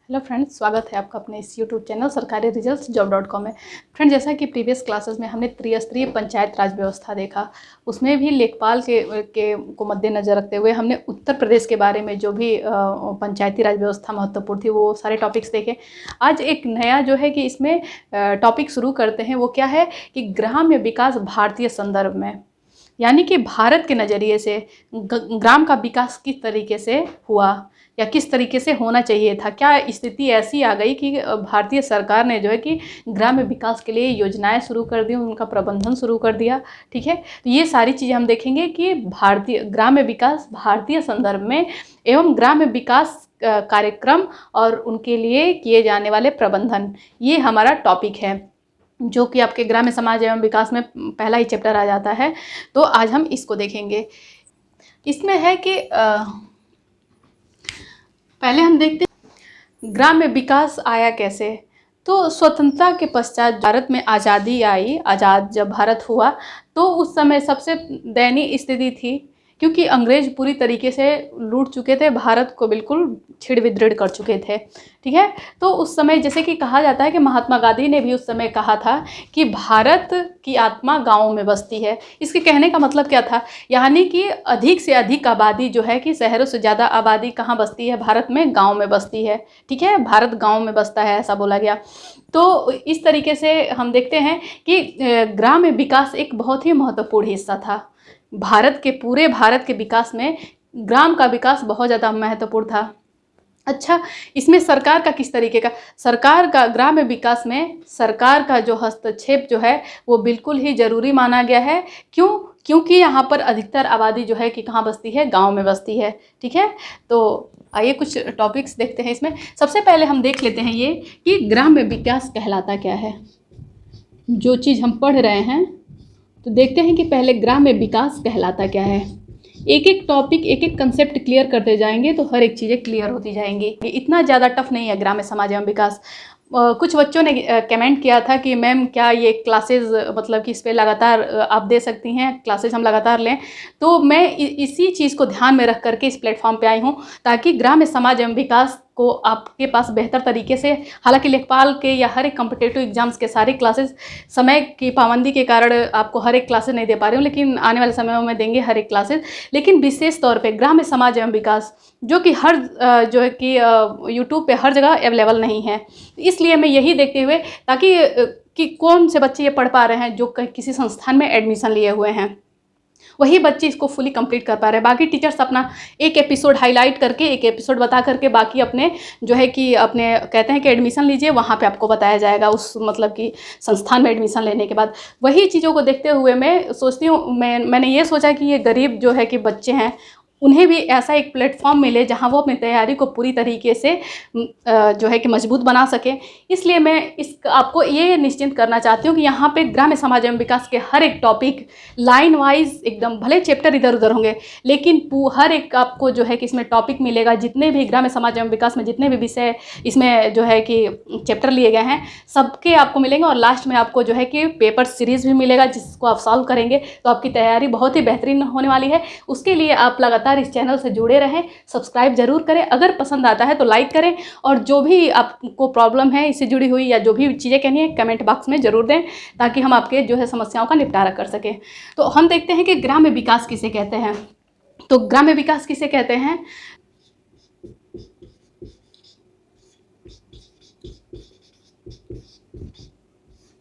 Hello friends, स्वागत है आपका अपने इस यूट्यूब चैनल सरकारी रिजल्ट्स जॉब.com में। फ्रेंड, जैसा कि प्रीवियस क्लासेस में हमने त्रिस्तरीय पंचायत राज व्यवस्था देखा, उसमें भी लेखपाल के को मद्देनज़र रखते हुए हमने उत्तर प्रदेश के बारे में जो भी पंचायती राज व्यवस्था महत्वपूर्ण थी वो सारे टॉपिक्स देखे। आज एक नया जो है कि इसमें टॉपिक शुरू करते हैं। वो क्या है कि ग्राम्य विकास भारतीय संदर्भ में, यानी कि भारत के नज़रिए से ग्राम का विकास किस तरीके से हुआ या किस तरीके से होना चाहिए था। क्या स्थिति ऐसी आ गई कि भारतीय सरकार ने जो है कि ग्राम्य विकास के लिए योजनाएं शुरू कर दी, उनका प्रबंधन शुरू कर दिया। ठीक है, तो ये सारी चीज़ें हम देखेंगे कि भारतीय ग्राम्य विकास भारतीय संदर्भ में एवं ग्राम्य विकास कार्यक्रम और उनके लिए किए जाने वाले प्रबंधन, ये हमारा टॉपिक है, जो कि आपके ग्राम्य समाज एवं विकास में पहला ही चैप्टर आ जाता है। तो आज हम इसको देखेंगे। इसमें है कि पहले हम देखते हैं ग्राम्य विकास आया कैसे। तो स्वतंत्रता के पश्चात भारत में आज़ादी आई, आज़ाद जब भारत हुआ तो उस समय सबसे दयनीय स्थिति थी, क्योंकि अंग्रेज पूरी तरीके से लूट चुके थे, भारत को बिल्कुल छिड़ विदृढ़ कर चुके थे। ठीक है, तो उस समय जैसे कि कहा जाता है कि महात्मा गांधी ने भी उस समय कहा था कि भारत की आत्मा गाँव में बसती है। इसके कहने का मतलब क्या था, यानी कि अधिक से अधिक आबादी जो है कि शहरों से ज़्यादा आबादी कहाँ बसती है, भारत में गाँव में बसती है। ठीक है, भारत गाँव में बसता है, ऐसा बोला गया। तो इस तरीके से हम देखते हैं कि ग्राम्य विकास एक बहुत ही महत्वपूर्ण हिस्सा था। पूरे भारत के विकास में ग्राम का विकास बहुत ज़्यादा महत्वपूर्ण था। अच्छा, इसमें सरकार का किस तरीके का, सरकार का ग्राम्य विकास में सरकार का जो हस्तक्षेप जो है वो बिल्कुल ही ज़रूरी माना गया है। क्यों? क्योंकि यहाँ पर अधिकतर आबादी जो है कि कहाँ बसती है, गांव में बसती है। ठीक है, तो आइए कुछ टॉपिक्स देखते हैं। इसमें सबसे पहले हम देख लेते हैं ये कि ग्राम्य विकास कहलाता क्या है। जो चीज़ हम पढ़ रहे हैं तो देखते हैं कि पहले ग्राम्य विकास कहलाता क्या है। एक एक टॉपिक, एक एक कंसेप्ट क्लियर करते जाएंगे तो हर एक चीज़ें क्लियर होती जाएंगी। ये इतना ज़्यादा टफ नहीं है ग्राम्य समाज एवं विकास। कुछ बच्चों ने कमेंट किया था कि मैम क्या ये क्लासेस मतलब कि इस पर लगातार आप दे सकती हैं, क्लासेस हम लगातार लें। तो मैं इसी चीज़ को ध्यान में रख करके इस प्लेटफॉर्म पे आई हूँ, ताकि ग्राम्य समाज एवं विकास को आपके पास बेहतर तरीके से, हालांकि लेखपाल के या हर एक कॉम्पिटेटिव एग्जाम्स के सारे क्लासेस समय की पाबंदी के कारण आपको हर एक क्लासेस नहीं दे पा रही हूँ, लेकिन आने वाले समय में देंगे हर एक क्लासेस। लेकिन विशेष तौर पे ग्राम्य समाज एवं विकास जो कि हर जो है कि यूट्यूब पे हर जगह अवेलेबल नहीं है, इसलिए मैं यही देखते हुए, ताकि कि कौन से बच्चे ये पढ़ पा रहे हैं जो किसी संस्थान में एडमिशन लिए हुए हैं, वही बच्चे इसको फुली कंप्लीट कर पा रहे हैं। बाकी टीचर्स अपना एक एपिसोड हाईलाइट करके, एक एपिसोड बता करके बाकी अपने जो है कि अपने कहते हैं कि एडमिशन लीजिए, वहाँ पे आपको बताया जाएगा उस मतलब कि संस्थान में एडमिशन लेने के बाद। वही चीज़ों को देखते हुए मैं सोचती हूँ, मैंने ये सोचा कि ये गरीब जो है कि बच्चे हैं, उन्हें भी ऐसा एक प्लेटफॉर्म मिले जहाँ वो अपनी तैयारी को पूरी तरीके से जो है कि मजबूत बना सके। इसलिए मैं आपको ये निश्चिंत करना चाहती हूँ कि यहाँ पे ग्राम्य समाज एवं विकास के हर एक टॉपिक लाइन वाइज एकदम, भले चैप्टर इधर उधर होंगे लेकिन हर एक आपको जो है कि इसमें टॉपिक मिलेगा। जितने भी ग्राम्य समाज एवं विकास में जितने भी विषय इसमें जो है कि चैप्टर लिए गए हैं, सबके आपको मिलेंगे। और लास्ट में आपको जो है कि पेपर सीरीज भी मिलेगा, जिसको आप सॉल्व करेंगे तो आपकी तैयारी बहुत ही बेहतरीन होने वाली है। उसके लिए आप लगातार इस चैनल से जुड़े रहें, सब्सक्राइब जरूर करें, अगर पसंद आता है तो लाइक करें, और जो भी आपको प्रॉब्लम है इससे जुड़ी हुई या जो भी चीज़ें कहनी है कमेंट बॉक्स में जरूर दें, ताकि हम आपके जो है समस्याओं का निपटारा कर सकें। तो हम देखते हैं कि ग्राम्य विकास किसे कहते हैं। तो ग्राम्य विकास किसे कहते हैं,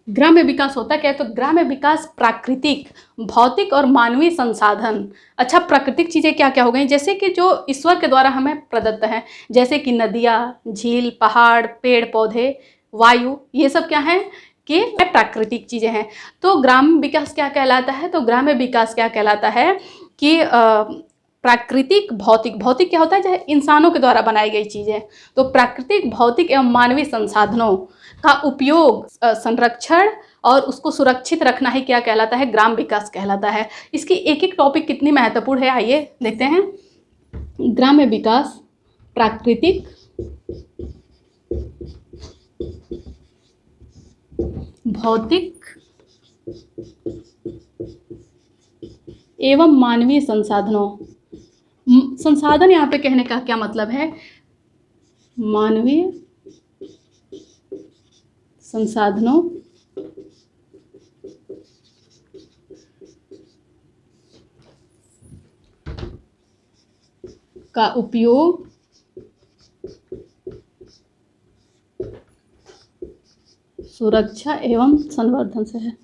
ग्राम्य विकास होता क्या है। तो ग्राम्य विकास प्राकृतिक, भौतिक और मानवीय संसाधन। अच्छा, प्राकृतिक चीज़ें क्या क्या हो गई, जैसे कि जो ईश्वर के द्वारा हमें प्रदत्त हैं, जैसे कि नदियाँ, झील, पहाड़, पेड़ पौधे, वायु, ये सब क्या है कि प्राकृतिक चीज़ें हैं। तो ग्राम्य विकास क्या कहलाता है, तो ग्राम्य विकास क्या कहलाता है कि प्राकृतिक, भौतिक, भौतिक क्या होता है, चाहे इंसानों के द्वारा बनाई गई चीज़ें। तो प्राकृतिक, भौतिक एवं मानवीय संसाधनों का उपयोग, संरक्षण और उसको सुरक्षित रखना ही क्या कहलाता है, ग्राम विकास कहलाता है। इसकी एक एक टॉपिक कितनी महत्वपूर्ण है, आइए देखते हैं। ग्राम्य विकास प्राकृतिक, भौतिक एवं मानवीय संसाधनों। संसाधन यहाँ पे कहने का क्या मतलब है, मानवीय संसाधनों का उपयोग सुरक्षा एवं संवर्धन से है।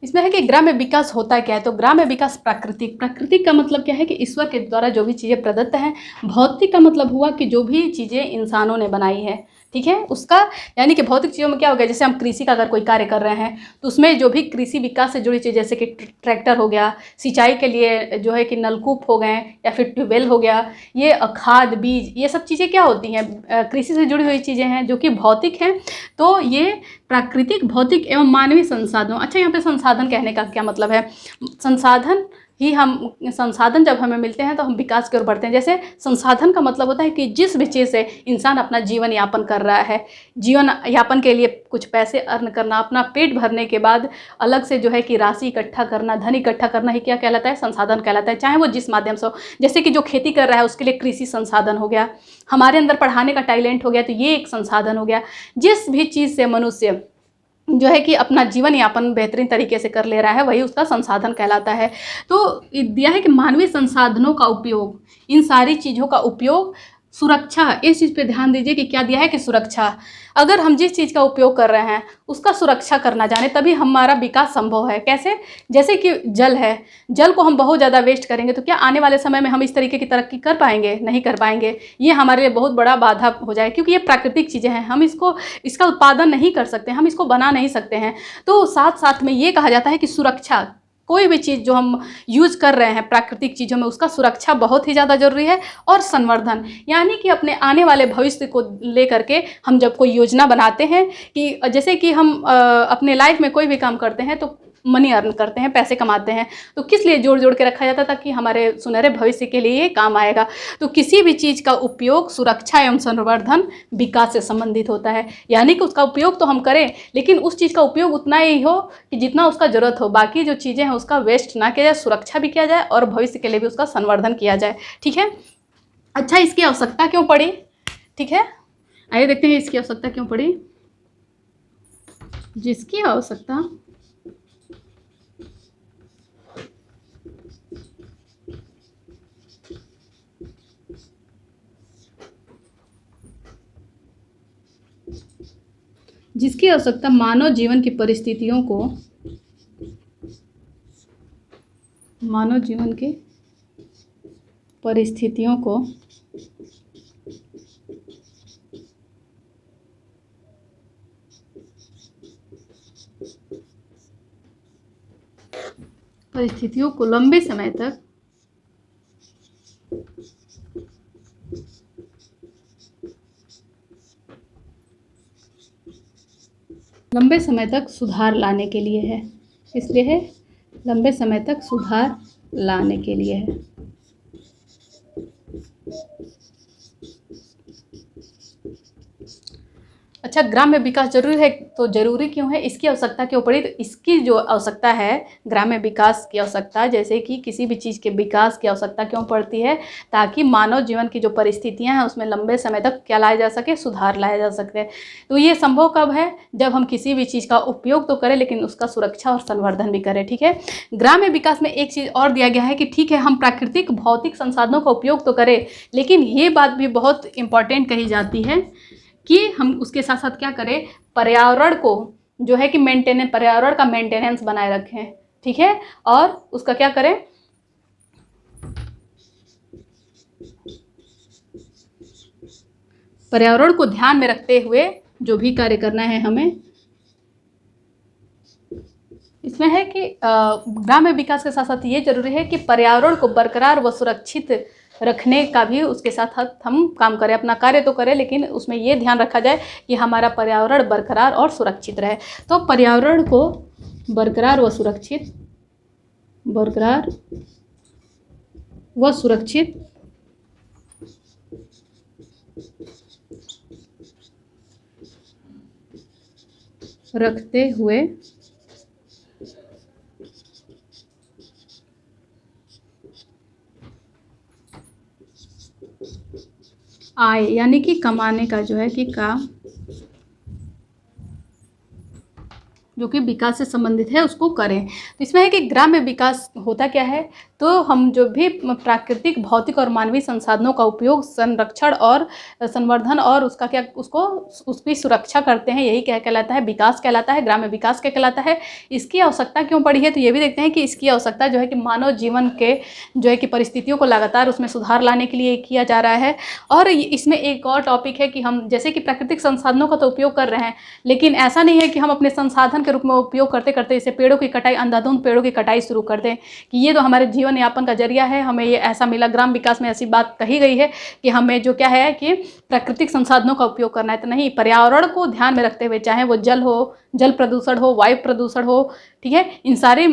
इसमें है कि ग्राम्य विकास होता क्या है। तो ग्राम्य विकास प्राकृतिक का मतलब क्या है कि ईश्वर के द्वारा जो भी चीज़ें प्रदत्त हैं। भौतिक का मतलब हुआ कि जो भी चीज़ें इंसानों ने बनाई है, ठीक है, उसका यानी कि भौतिक चीज़ों में क्या हो गया, जैसे हम कृषि का अगर कोई कार्य कर रहे हैं तो उसमें जो भी कृषि विकास से जुड़ी चीज़, जैसे कि ट्रैक्टर हो गया, सिंचाई के लिए जो है कि नलकूप हो गए या फिर ट्यूबवेल हो गया, ये खाद बीज, ये सब चीज़ें क्या होती हैं, कृषि से जुड़ी हुई चीज़ें हैं जो कि भौतिक हैं। तो ये प्राकृतिक, भौतिक एवं मानवीय संसाधनों। अच्छा, यहाँ पे संसाधन कहने का क्या मतलब है, संसाधन ही हम, संसाधन जब हमें मिलते हैं तो हम विकास की ओर बढ़ते हैं। जैसे संसाधन का मतलब होता है कि जिस भी चीज़ से इंसान अपना जीवन यापन कर रहा है, जीवन यापन के लिए कुछ पैसे अर्न करना, अपना पेट भरने के बाद अलग से जो है कि राशि इकट्ठा करना, धन इकट्ठा करना ही क्या कहलाता है, संसाधन कहलाता है, चाहे वो जिस माध्यम से हो। जैसे कि जो खेती कर रहा है उसके लिए कृषि संसाधन हो गया, हमारे अंदर पढ़ाने का टैलेंट हो गया तो ये एक संसाधन हो गया। जिस भी चीज़ से मनुष्य जो है कि अपना जीवन यापन बेहतरीन तरीके से कर ले रहा है वही उसका संसाधन कहलाता है। तो दिया है कि मानवीय संसाधनों का उपयोग, इन सारी चीज़ों का उपयोग, सुरक्षा, इस चीज़ पे ध्यान दीजिए कि क्या दिया है कि सुरक्षा। अगर हम जिस चीज़ का उपयोग कर रहे हैं उसका सुरक्षा करना जाने तभी हमारा विकास संभव है। कैसे, जैसे कि जल है, जल को हम बहुत ज़्यादा वेस्ट करेंगे तो क्या आने वाले समय में हम इस तरीके की तरक्की कर पाएंगे, नहीं कर पाएंगे। ये हमारे लिए बहुत बड़ा बाधा हो जाए, क्योंकि ये प्राकृतिक चीज़ें हैं, हम इसका उत्पादन नहीं कर सकते, हम इसको बना नहीं सकते हैं। तो साथ साथ में ये कहा जाता है कि सुरक्षा, कोई भी चीज़ जो हम यूज़ कर रहे हैं प्राकृतिक चीज़ों में उसका सुरक्षा बहुत ही ज़्यादा ज़रूरी है। और संवर्धन, यानी कि अपने आने वाले भविष्य को लेकर के हम जब कोई योजना बनाते हैं कि जैसे कि हम अपने लाइफ में कोई भी काम करते हैं तो मनी अर्न करते हैं, पैसे कमाते हैं, तो किस लिए जोड़ जोड़ के रखा जाता है, ताकि हमारे सुनहरे भविष्य के लिए ये काम आएगा। तो किसी भी चीज़ का उपयोग सुरक्षा एवं संवर्धन विकास से संबंधित होता है। यानी कि उसका उपयोग तो हम करें लेकिन उस चीज़ का उपयोग उतना ही हो कि जितना उसका ज़रूरत हो, बाकी जो चीज़ें हैं उसका वेस्ट ना किया जाए, सुरक्षा भी किया जाए और भविष्य के लिए भी उसका संवर्धन किया जाए, ठीक है। अच्छा, इसकी आवश्यकता क्यों पड़ी, ठीक है, आइए देखते हैं इसकी आवश्यकता क्यों पड़ी। जिसकी आवश्यकता मानव जीवन की परिस्थितियों को, मानव जीवन के परिस्थितियों को लंबे समय तक सुधार लाने के लिए है, इसलिए है लंबे समय तक सुधार लाने के लिए है। अच्छा, ग्राम्य विकास जरूरी है, तो जरूरी क्यों है, इसकी आवश्यकता क्यों पड़ी। तो इसकी जो आवश्यकता है, ग्राम्य विकास की आवश्यकता, जैसे कि किसी भी चीज़ के विकास की आवश्यकता क्यों पड़ती है, ताकि मानव जीवन की जो परिस्थितियां हैं उसमें लंबे समय तक क्या लाया जा सके, सुधार लाया जा सके। तो ये संभव कब है, जब हम किसी भी चीज़ का उपयोग तो करें लेकिन उसका सुरक्षा और संवर्धन भी करें, ठीक है। ग्राम्य विकास में एक चीज़ और दिया गया है कि ठीक है, हम प्राकृतिक भौतिक संसाधनों का उपयोग तो करें, लेकिन ये बात भी बहुत इंपॉर्टेंट कही जाती है कि हम उसके साथ साथ क्या करें, पर्यावरण को जो है कि पर्यावरण का मेंटेनेंस बनाए रखें, ठीक है। और उसका क्या करें, पर्यावरण को ध्यान में रखते हुए जो भी कार्य करना है हमें। इसमें है कि ग्राम्य विकास के साथ साथ ये जरूरी है कि पर्यावरण को बरकरार व सुरक्षित रखने का भी उसके साथ हम काम करें, अपना कार्य तो करें लेकिन उसमें ये ध्यान रखा जाए कि हमारा पर्यावरण बरकरार और सुरक्षित रहे। तो पर्यावरण को बरकरार व सुरक्षित रखते हुए आय यानी कि कमाने का जो है कि काम जो कि विकास से संबंधित है उसको करें। तो इसमें है कि ग्राम्य विकास होता क्या है, तो हम जो भी प्राकृतिक, भौतिक और मानवीय संसाधनों का उपयोग, संरक्षण और संवर्धन और उसका क्या उसको उसकी सुरक्षा करते हैं, यही क्या कहलाता है, विकास कहलाता है, ग्राम्य विकास क्या कहलाता है। इसकी आवश्यकता क्यों पड़ी है, तो ये भी देखते हैं कि इसकी आवश्यकता जो है कि मानव जीवन के जो है कि परिस्थितियों को लगातार उसमें सुधार लाने के लिए किया जा रहा है। और इसमें एक और टॉपिक है कि हम जैसे कि प्राकृतिक संसाधनों का तो उपयोग कर रहे हैं, लेकिन ऐसा नहीं है कि हम अपने संसाधन के रूप में उपयोग करते करते जैसे पेड़ों की कटाई, अंधाधुंध पेड़ों की कटाई शुरू कर दें कि ये तो हमारे जीवन यापन का जरिया है, हमें ये ऐसा मिला। ग्राम विकास में ऐसी बात कही गई है कि हमें जो क्या है कि प्राकृतिक संसाधनों का उपयोग करना है, तो नहीं, पर्यावरण को ध्यान में रखते हुए, चाहे वो जल हो, जल प्रदूषण हो, वायु प्रदूषण हो, ठीक है, इन सारी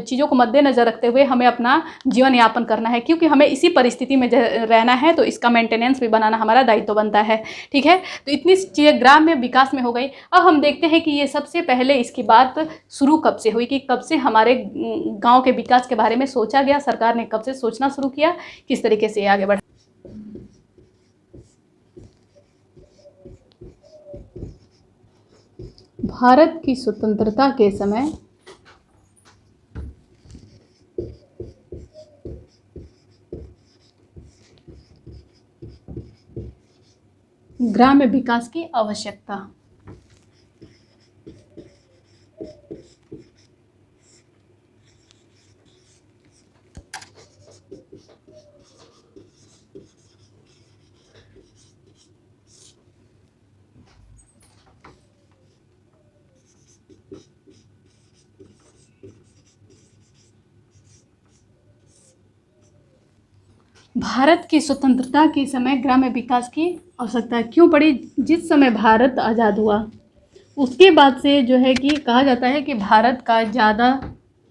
चीज़ों को मद्देनजर रखते हुए हमें अपना जीवन यापन करना है, क्योंकि हमें इसी परिस्थिति में रहना है, तो इसका मेंटेनेंस भी बनाना हमारा दायित्व बनता है। ठीक है, तो इतनी चीज़ें ग्राम्य विकास में हो गई। अब हम देखते हैं कि ये सबसे पहले इसकी बात शुरू कब से हुई, कि कब से हमारे गांव के विकास के बारे में सोचा गया, सरकार ने कब से सोचना शुरू किया, किस तरीके से आगे बढ़ा। भारत की स्वतंत्रता के समय ग्राम्य विकास की आवश्यकता। भारत की स्वतंत्रता के समय ग्राम्य विकास की आवश्यकता क्यों पड़ी? जिस समय भारत आज़ाद हुआ उसके बाद से जो है कि कहा जाता है कि भारत का ज़्यादा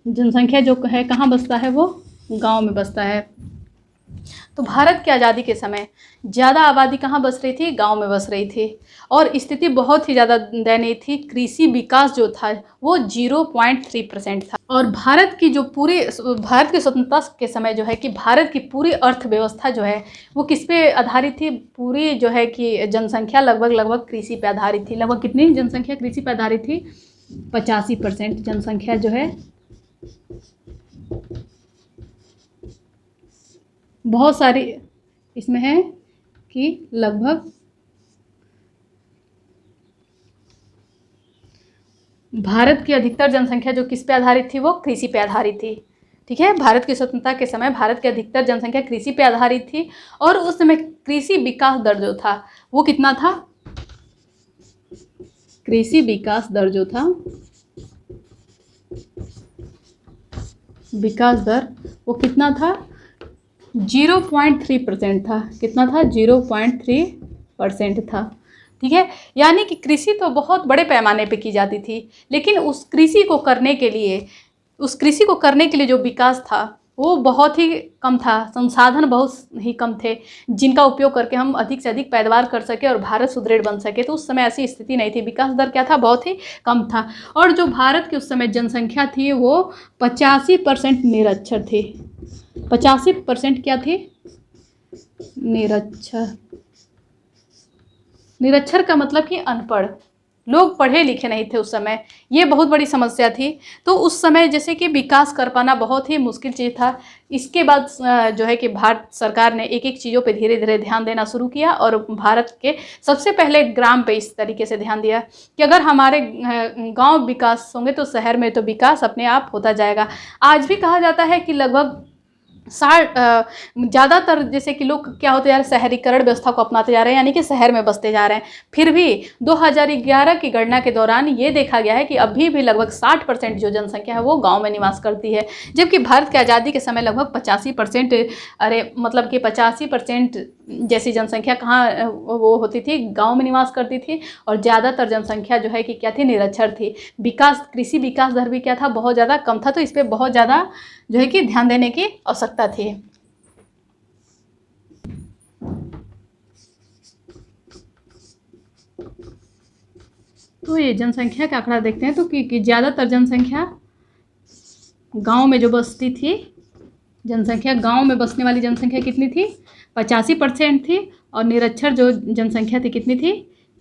जनसंख्या जो है कहाँ बसता है, वो गांव में बसता है। तो भारत की आज़ादी के समय ज़्यादा आबादी कहाँ बस रही थी, गांव में बस रही थी, और स्थिति बहुत ही ज़्यादा दयनीय थी। कृषि विकास जो था वो 0.3% था। और भारत की स्वतंत्रता के समय जो है कि भारत की पूरी अर्थव्यवस्था जो है वो किस पे आधारित थी, पूरी जो है कि जनसंख्या लगभग कृषि पे आधारित थी। लगभग कितनी जनसंख्या कृषि पे आधारित थी? 85% जनसंख्या जो है, बहुत सारी इसमें है कि लगभग भारत की अधिकतर जनसंख्या जो किस पे आधारित थी, वो कृषि पे आधारित थी। ठीक है, भारत की स्वतंत्रता के समय भारत की अधिकतर जनसंख्या कृषि पे आधारित थी, और उस समय कृषि विकास दर जो था वो कितना था? कृषि विकास दर जो था, विकास दर वो कितना था? 0.3% था। कितना था? 0.3% था। ठीक है, यानी कि कृषि तो बहुत बड़े पैमाने पे की जाती थी, लेकिन उस कृषि को करने के लिए जो विकास था वो बहुत ही कम था। संसाधन बहुत ही कम थे जिनका उपयोग करके हम अधिक से अधिक पैदावार कर सके और भारत सुदृढ़ बन सके। तो उस समय ऐसी स्थिति नहीं थी, विकास दर क्या था? बहुत ही कम था। और जो भारत की उस समय जनसंख्या थी वो 85% निरक्षर थी। 85% क्या थी? निरक्षर। निरक्षर का मतलब कि अनपढ़, लोग पढ़े लिखे नहीं थे उस समय, ये बहुत बड़ी समस्या थी। तो उस समय जैसे कि विकास कर पाना बहुत ही मुश्किल चीज़ था। इसके बाद जो है कि भारत सरकार ने एक एक चीज़ों पे धीरे धीरे ध्यान देना शुरू किया, और भारत के सबसे पहले ग्राम पे इस तरीके से ध्यान दिया कि अगर हमारे गांव विकास होंगे तो शहर में तो विकास अपने आप होता जाएगा। आज भी कहा जाता है कि लगभग ज़्यादातर जैसे कि लोग क्या होते जा रहे हैं, शहरीकरण व्यवस्था को अपनाते जा रहे हैं, यानी कि शहर में बसते जा रहे हैं। फिर भी 2011 की गणना के दौरान ये देखा गया है कि अभी भी लगभग 60% जो जनसंख्या है वो गांव में निवास करती है, जबकि भारत की आज़ादी के समय लगभग 85%, अरे मतलब कि 85% जैसी जनसंख्या कहाँ वो होती थी, गाँव में निवास करती थी, और ज़्यादातर जनसंख्या जो है कि क्या थी? निरक्षर थी। कृषि विकास दर भी क्या था? बहुत ज़्यादा कम था। तो इस पर बहुत ज़्यादा जो है कि ध्यान देने की आवश्यकता थी। तो ये जनसंख्या का आंकड़ा देखते हैं तो कि ज़्यादातर जनसंख्या गांव में जो बसती थी, जनसंख्या गांव में बसने वाली जनसंख्या कितनी थी? 85% थी, और निरक्षर जो जनसंख्या थी कितनी थी,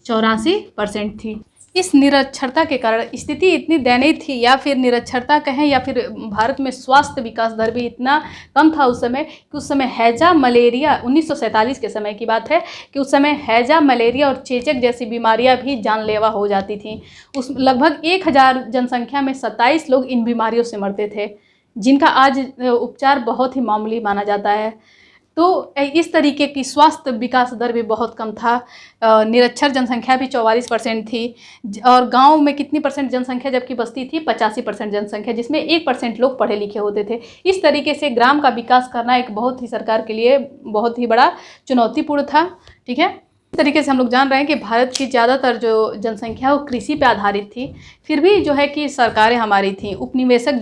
84% थी। इस निरक्षरता के कारण स्थिति इतनी दयनीय थी, या फिर निरक्षरता कहें या फिर भारत में स्वास्थ्य विकास दर भी इतना कम था उस समय कि उस समय हैजा, मलेरिया, 1947 के समय की बात है कि उस समय हैजा, मलेरिया और चेचक जैसी बीमारियां भी जानलेवा हो जाती थीं। उस लगभग 1000 जनसंख्या में 27 लोग इन बीमारियों से मरते थे, जिनका आज उपचार बहुत ही मामूली माना जाता है। तो इस तरीके की स्वास्थ्य विकास दर भी बहुत कम था। निरक्षर जनसंख्या भी 44% थी, और गांव में कितनी परसेंट जनसंख्या जबकि बस्ती थी, 85% जनसंख्या, जिसमें 1% लोग पढ़े लिखे होते थे। इस तरीके से ग्राम का विकास करना एक बहुत ही सरकार के लिए बहुत ही बड़ा चुनौतीपूर्ण था। ठीक है, इस तरीके से हम लोग जान रहे हैं कि भारत की ज़्यादातर जो जनसंख्या वो कृषि पे आधारित थी। फिर भी जो है कि सरकारें हमारी थी, उपनिवेशक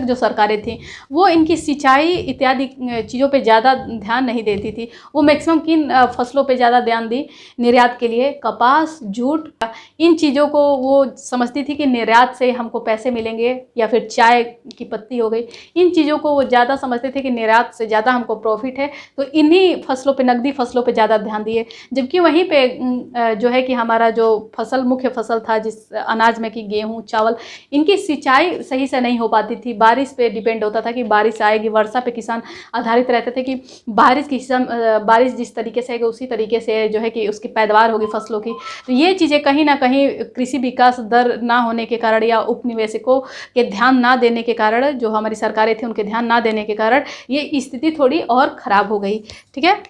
जो सरकारें थीं वो इनकी सिंचाई इत्यादि चीज़ों पे ज़्यादा ध्यान नहीं देती थी। वो मैक्सिमम किन फसलों पे ज़्यादा ध्यान दी, निर्यात के लिए कपास, जूट, इन चीज़ों को वो समझती थी कि निर्यात से हमको पैसे मिलेंगे, या फिर चाय की पत्ती हो गई, इन चीज़ों को वो ज़्यादा समझते थे कि निर्यात से ज़्यादा हमको प्रॉफिट है, तो इन्हीं फसलों पे, नकदी फसलों पे ज़्यादा ध्यान दिए। जबकि वहीं पे जो है कि हमारा जो फसल, मुख्य फसल था जिस अनाज में कि गेहूँ, चावल, इनकी सिंचाई सही से नहीं हो पाती थी। बारिश पे डिपेंड होता था कि बारिश आएगी, वर्षा पे किसान आधारित रहते थे कि बारिश जिस तरीके से आएगी उसी तरीके से जो है कि उसकी पैदावार होगी फसलों की। तो ये चीज़ें कहीं ना कहीं कृषि विकास दर ना होने के कारण, या उपनिवेशकों के ध्यान ना देने के कारण, जो हमारी सरकारें थी उनके ध्यान ना देने के कारण ये स्थिति थोड़ी और ख़राब हो गई। ठीक है,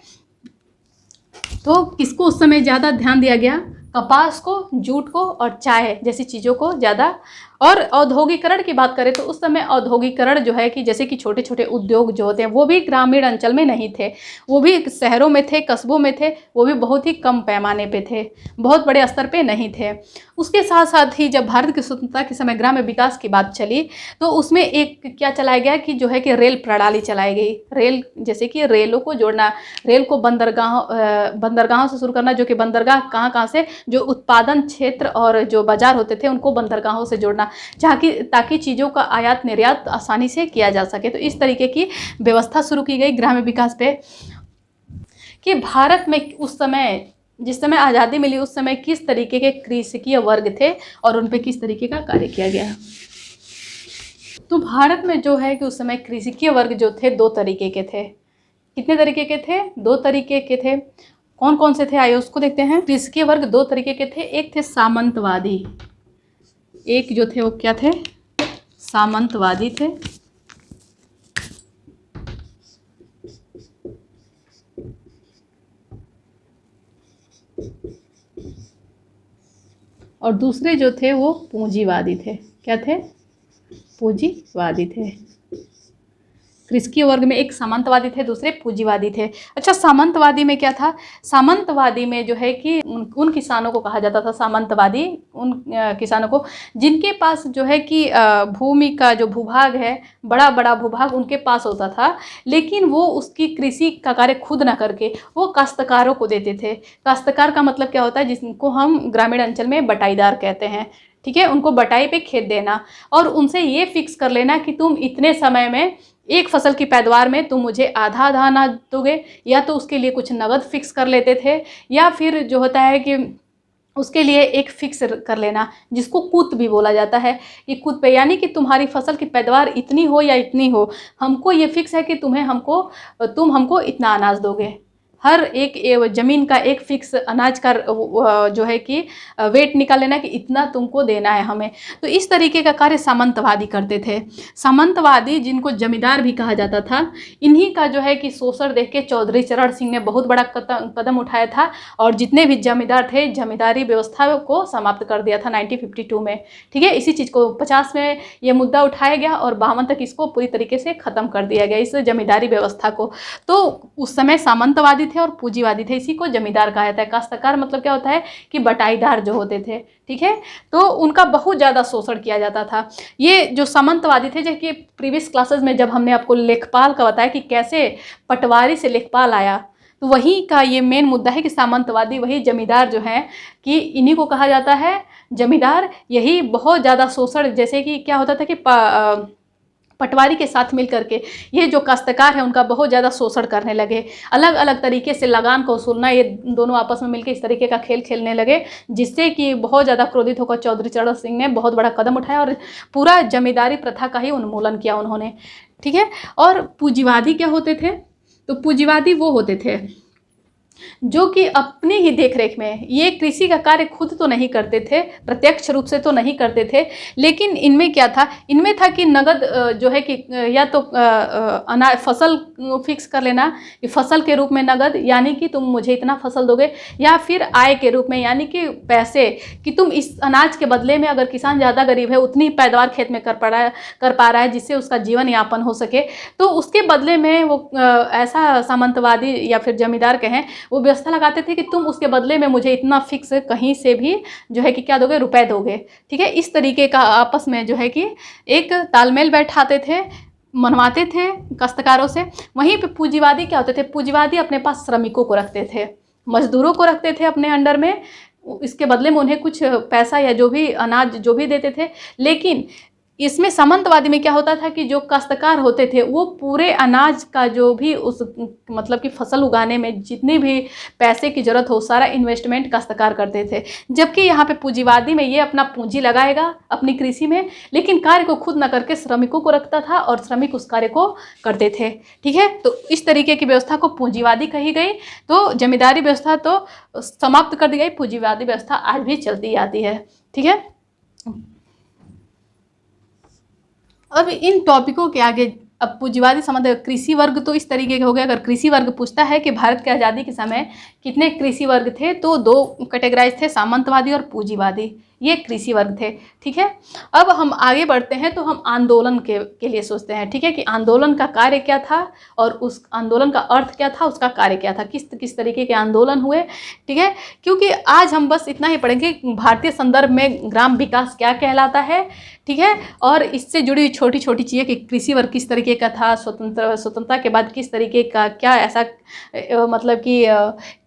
तो किसको उस समय ज़्यादा ध्यान दिया गया, कपास को, जूट को और चाय जैसी चीज़ों को ज़्यादा। और औद्योगिकरण की बात करें तो उस समय औद्योगिकरण जो है कि जैसे कि छोटे छोटे उद्योग जो होते हैं वो भी ग्रामीण अंचल में नहीं थे, वो भी शहरों में थे, कस्बों में थे, वो भी बहुत ही कम पैमाने पे थे, बहुत बड़े स्तर पे नहीं थे। उसके साथ साथ ही जब भारत की स्वतंत्रता के समय ग्राम्य विकास की बात चली तो उसमें एक क्या चलाया गया कि जो है कि रेल प्रणाली चलाई गई। रेल, जैसे कि रेलों को जोड़ना, रेल को बंदरगाहों से शुरू करना, जो कि बंदरगाह कहाँ कहाँ से, जो उत्पादन क्षेत्र और जो बाजार होते थे उनको बंदरगाहों से जोड़ना, जहाँ की ताकि चीज़ों का आयात निर्यात आसानी से किया जा सके। तो इस तरीके की व्यवस्था शुरू की गई ग्राम्य विकास पे। कि भारत में उस समय, जिस समय आज़ादी मिली उस समय किस तरीके के कृषकीय वर्ग थे और उन पे किस तरीके का कार्य किया गया। तो भारत में जो है कि उस समय कृषकीय वर्ग जो थे 2 तरीके के थे। कितने तरीके के थे? 2 तरीके के थे। कौन कौन से थे आइए उसको देखते हैं। कृषकीय वर्ग 2 तरीके के थे। एक थे सामंतवादी, एक जो थे वो क्या थे, सामंतवादी थे। और दूसरे जो थे वो पूंजीवादी थे। क्या थे? पूंजीवादी थे। कृषकीय वर्ग में एक सामंतवादी थे, दूसरे पूंजीवादी थे। अच्छा, सामंतवादी में क्या था? सामंतवादी में जो है कि उन किसानों को कहा जाता था सामंतवादी, उन किसानों को जिनके पास जो है कि भूमि का जो भूभाग है, बड़ा बड़ा भूभाग उनके पास होता था, लेकिन वो उसकी कृषि का कार्य खुद ना करके वो काश्तकारों को देते थे। काश्तकार का मतलब क्या होता है? जिनको हम ग्रामीण अंचल में बटाईदार कहते हैं। ठीक है, उनको बटाई पे खेत देना और उनसे ये फिक्स कर लेना कि तुम इतने समय में एक फसल की पैदावार में तुम मुझे आधा आधा अनाज दोगे, या तो उसके लिए कुछ नगद फिक्स कर लेते थे, या फिर जो होता है कि उसके लिए एक फिक्स कर लेना, जिसको कुत भी बोला जाता है। ये कुत पे यानी कि तुम्हारी फसल की पैदावार इतनी हो या इतनी हो, हमको ये फिक्स है कि तुम हमको इतना अनाज दोगे। हर एक ज़मीन का एक फिक्स अनाज का जो है कि वेट निकाल लेना कि इतना तुमको देना है हमें। तो इस तरीके का कार्य सामंतवादी करते थे। सामंतवादी, जिनको जमींदार भी कहा जाता था, इन्हीं का जो है कि शोषण देख के चौधरी चरण सिंह ने बहुत बड़ा कदम उठाया था और जितने भी जमींदार थे, जमींदारी व्यवस्था को समाप्त कर दिया था 1952 में। ठीक है, इसी चीज़ को 50 में ये मुद्दा उठाया गया और 52 तक इसको पूरी तरीके से ख़त्म कर दिया गया, इस जमींदारी व्यवस्था को। तो उस समय सामंतवादी थे और पूंजीवादी थे, इसी को जमींदार कहा जाता है। काश्तकार मतलब क्या होता है कि बटाईदार जो होते थे। ठीक है, तो उनका बहुत ज़्यादा शोषण किया जाता था। ये जो सामंतवादी थे, जैसे कि प्रीवियस क्लासेस में जब हमने आपको लेखपाल का बताया कि कैसे पटवारी से लेखपाल आया, तो वही का ये मेन मुद्दा है कि सामंतवादी वही जमींदार जो हैं कि इन्हीं को कहा जाता है जमींदार। यही बहुत ज़्यादा शोषण, जैसे कि क्या होता था कि पटवारी के साथ मिल करके ये जो काश्तकार है उनका बहुत ज़्यादा शोषण करने लगे। अलग अलग तरीके से लगान को वसूलना, ये दोनों आपस में मिलकर इस तरीके का खेल खेलने लगे, जिससे कि बहुत ज़्यादा क्रोधित होकर चौधरी चरण सिंह ने बहुत बड़ा कदम उठाया और पूरा जमींदारी प्रथा का ही उन्मूलन किया उन्होंने। ठीक है। और पूंजीवादी क्या होते थे? तो पूंजीवादी वो होते थे जो कि अपनी ही देखरेख में ये कृषि का कार्य खुद तो नहीं करते थे, प्रत्यक्ष रूप से तो नहीं करते थे, लेकिन इनमें क्या था, इनमें था कि नगद जो है कि या तो अनाज फसल फिक्स कर लेना कि फसल के रूप में नगद, यानी कि तुम मुझे इतना फसल दोगे, या फिर आय के रूप में यानी कि पैसे, कि तुम इस अनाज के बदले में, अगर किसान ज़्यादा गरीब है उतनी पैदावार खेत में कर पा रहा है जिससे उसका जीवन यापन हो सके, तो उसके बदले में वो ऐसा सामंतवादी या फिर जमींदार कहें वो व्यवस्था लगाते थे कि तुम उसके बदले में मुझे इतना फिक्स कहीं से भी जो है कि क्या दोगे, रुपए दोगे। ठीक है। इस तरीके का आपस में जो है कि एक तालमेल बैठाते थे, मनवाते थे काश्तकारों से। वहीं पे पूंजीवादी क्या होते थे? पूंजीवादी अपने पास श्रमिकों को रखते थे, मजदूरों को रखते थे अपने अंडर में, इसके बदले में उन्हें कुछ पैसा या जो भी अनाज जो भी देते थे। लेकिन इसमें सामंतवादी में क्या होता था कि जो काश्तकार होते थे वो पूरे अनाज का जो भी उस मतलब कि फसल उगाने में जितनी भी पैसे की ज़रूरत हो सारा इन्वेस्टमेंट काश्तकार करते थे, जबकि यहाँ पे पूंजीवादी में ये अपना पूंजी लगाएगा अपनी कृषि में, लेकिन कार्य को खुद न करके श्रमिकों को रखता था और श्रमिक उस कार्य को करते थे। ठीक है। तो इस तरीके की व्यवस्था को पूंजीवादी कही गई। तो जमींदारी व्यवस्था तो समाप्त कर दी गई, पूंजीवादी व्यवस्था आज भी चलती आती है। ठीक है। अब इन टॉपिकों के आगे अब पूंजीवादी संबंध कृषि वर्ग तो इस तरीके का हो गया। अगर कृषि वर्ग पूछता है कि भारत की आज़ादी के समय कितने कृषि वर्ग थे, तो दो कैटेगराइज थे, सामंतवादी और पूंजीवादी, ये कृषि वर्ग थे। ठीक है। अब हम आगे बढ़ते हैं तो हम आंदोलन के लिए सोचते हैं। ठीक है, कि आंदोलन का कार्य क्या था और उस आंदोलन का अर्थ क्या था, उसका कार्य क्या था, किस तरीके के आंदोलन हुए। ठीक है। क्योंकि आज हम बस इतना ही पढ़ेंगे भारतीय संदर्भ में ग्राम विकास क्या कहलाता है। ठीक है। और इससे जुड़ी हुई छोटी छोटी चीज़ें कि कृषि वर्ग किस तरीके का था, स्वतंत्रता के बाद किस तरीके का क्या ऐसा मतलब कि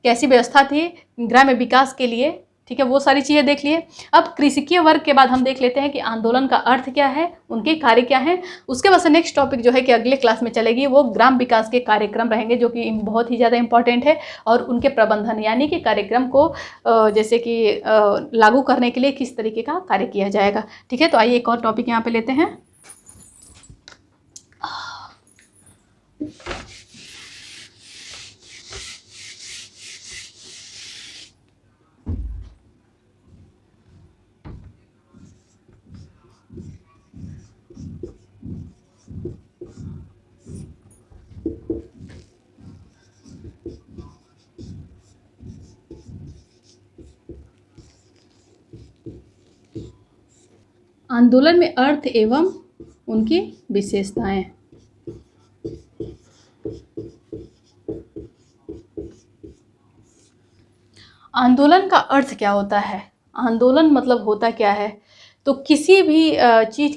कैसी व्यवस्था थी ग्राम्य विकास के लिए। ठीक है, वो सारी चीज़ें देख लिए। अब कृषिकीय वर्ग के बाद हम देख लेते हैं कि आंदोलन का अर्थ क्या है, उनके कार्य क्या हैं। उसके बाद से नेक्स्ट टॉपिक जो है कि अगले क्लास में चलेगी वो ग्राम विकास के कार्यक्रम रहेंगे, जो कि बहुत ही ज़्यादा इंपॉर्टेंट है, और उनके प्रबंधन यानी कि कार्यक्रम को जैसे कि लागू करने के लिए किस तरीके का कार्य किया जाएगा। ठीक है। तो आइए एक और टॉपिक यहाँ पे लेते हैं। आंदोलन में अर्थ एवं उनकी विशेषताएं। आंदोलन का अर्थ क्या होता है? आंदोलन मतलब होता क्या है? तो किसी भी चीज़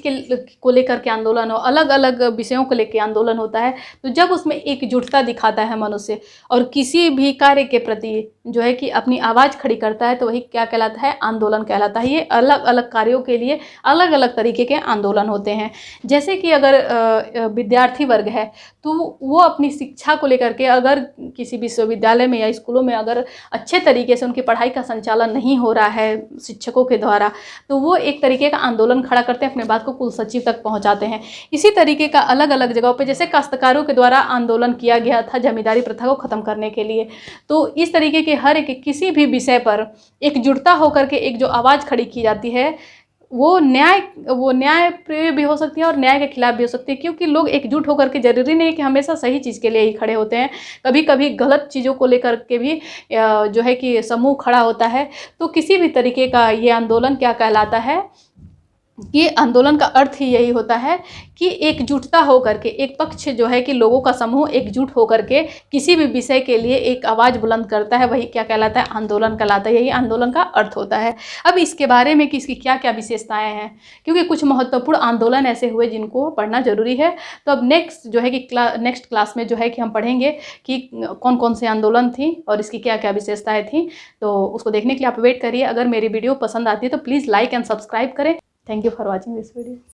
को लेकर के आंदोलन हो, अलग अलग विषयों को लेकर आंदोलन होता है, तो जब उसमें एकजुटता दिखाता है मनुष्य और किसी भी कार्य के प्रति जो है कि अपनी आवाज़ खड़ी करता है, तो वही क्या कहलाता है? आंदोलन कहलाता है। ये अलग अलग कार्यों के लिए अलग अलग तरीके के आंदोलन होते हैं। जैसे कि अगर विद्यार्थी वर्ग है तो वो अपनी शिक्षा को लेकर के अगर किसी विश्वविद्यालय में या स्कूलों में अगर अच्छे तरीके से उनकी पढ़ाई का संचालन नहीं हो रहा है शिक्षकों के द्वारा, तो वो एक तरीके का आंदोलन खड़ा करते हैं, अपने बात को कुल सचिव तक पहुंचाते हैं। इसी तरीके का अलग अलग जगहों पे जैसे काश्तकारों के द्वारा आंदोलन किया गया था जमींदारी प्रथा को ख़त्म करने के लिए, तो इस तरीके के हर एक किसी भी विषय पर एकजुटता होकर के एक जो आवाज़ खड़ी की जाती है वो न्याय प्रिय भी हो सकती है और न्याय के खिलाफ भी हो सकती है, क्योंकि लोग एकजुट होकर के जरूरी नहीं कि हमेशा सही चीज़ के लिए ही खड़े होते हैं, कभी कभी गलत चीज़ों को लेकर के भी जो है कि समूह खड़ा होता है। तो किसी भी तरीके का ये आंदोलन क्या कहलाता है कि आंदोलन का अर्थ ही यही होता है कि एकजुटता होकर के एक पक्ष जो है कि लोगों का समूह एकजुट होकर के किसी भी विषय के लिए एक आवाज़ बुलंद करता है, वही क्या कहलाता है? आंदोलन कहलाता है। यही आंदोलन का अर्थ होता है। अब इसके बारे में कि इसकी क्या क्या विशेषताएं हैं, क्योंकि कुछ महत्वपूर्ण आंदोलन ऐसे हुए जिनको पढ़ना जरूरी है। तो अब नेक्स्ट जो है कि नेक्स्ट क्लास में जो है कि हम पढ़ेंगे कि कौन कौन से आंदोलन थी और इसकी क्या क्या विशेषताएँ थी। तो उसको देखने के लिए आप वेट करिए। अगर मेरी वीडियो पसंद आती है तो प्लीज़ लाइक एंड सब्सक्राइब करें। Thank you for watching this video.